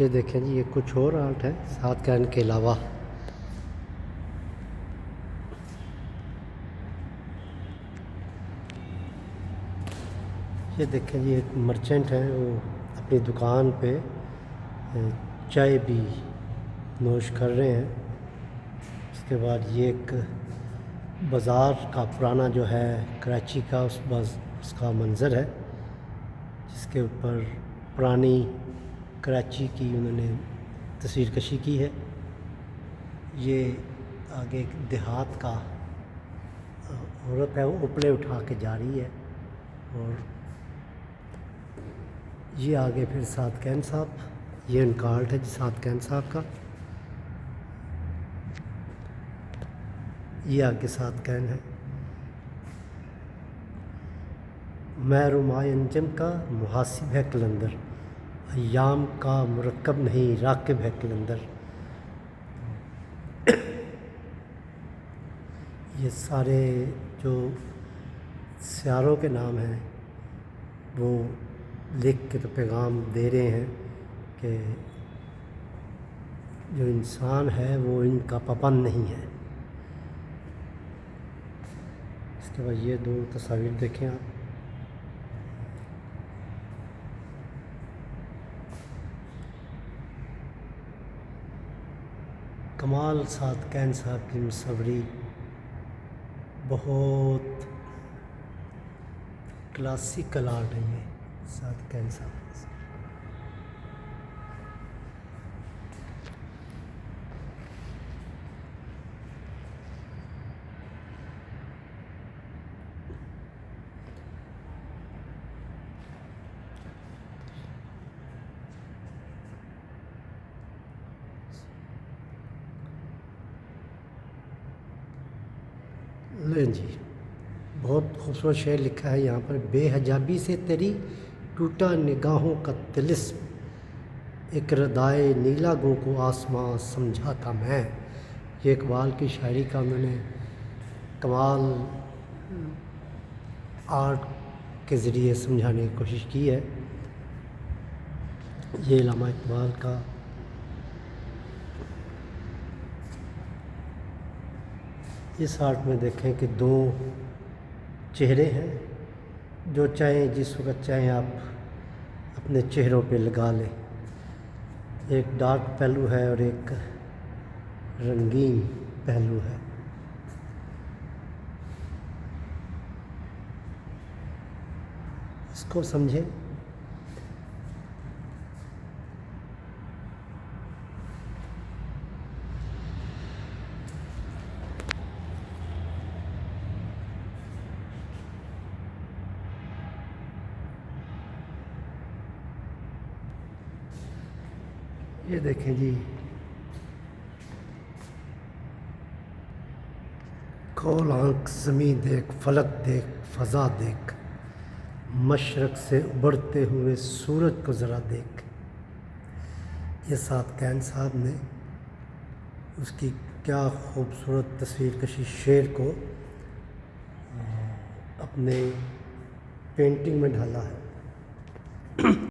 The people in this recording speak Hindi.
ये देखें जी, ये कुछ और आर्ट है सात कैन के अलावा। ये देखें जी, एक मर्चेंट है, वो अपनी दुकान पे चाय भी नोश कर रहे हैं। उसके बाद ये एक बाज़ार का पुराना जो है कराची का उसका मंज़र है, जिसके ऊपर पुरानी कराची की उन्होंने तस्वीर कशी की है। ये आगे एक देहात का औरत है, वो उपले उठा के जा रही है। और ये आगे फिर सात कैन साहब, ये उनका आर्ट है जी सात कैन साहब का। ये आगे सात कैन है। मैं रुमाए अंजम का मुहासिब है कलंदर, अय्याम का मुरक्कब नहीं राकिब है कलंदर। ये सारे जो सियारों के नाम हैं वो लिख के तो पैगाम दे रहे हैं कि जो इंसान है वो इनका पाबंद नहीं है। इसके बाद ये दो तस्वीर देखें आप। कमाल सात कैन साहब की मुसव्वरी बहुत क्लासिकल आर्ट है ये सात कैन साहब। लें जी, बहुत खूबसूरत शेर लिखा है यहाँ पर। बेहजाबी से तेरी टूटा निगाहों का तिलिस्म, एक रदाए नीला गो को आसमां समझा था मैं। ये इकबाल की शायरी का उन्होंने कमाल आर्ट के ज़रिए समझाने की कोशिश की है। ये इल्लामा इकबाल का इस आर्ट में देखें कि दो चेहरे हैं, जो चाहें जिस वक्त चाहें आप अपने चेहरों पे लगा लें। एक डार्क पहलू है और एक रंगीन पहलू है। इसको समझें। ये देखें जी, खोल आँख ज़मीं देख, फलक देख, फ़ज़ा देख, मशरक़ से उभरते हुए सूरज को ज़रा देख। ये सात कैन साहब ने उसकी क्या खूबसूरत तस्वीर कशी शेर को अपने पेंटिंग में ढाला है।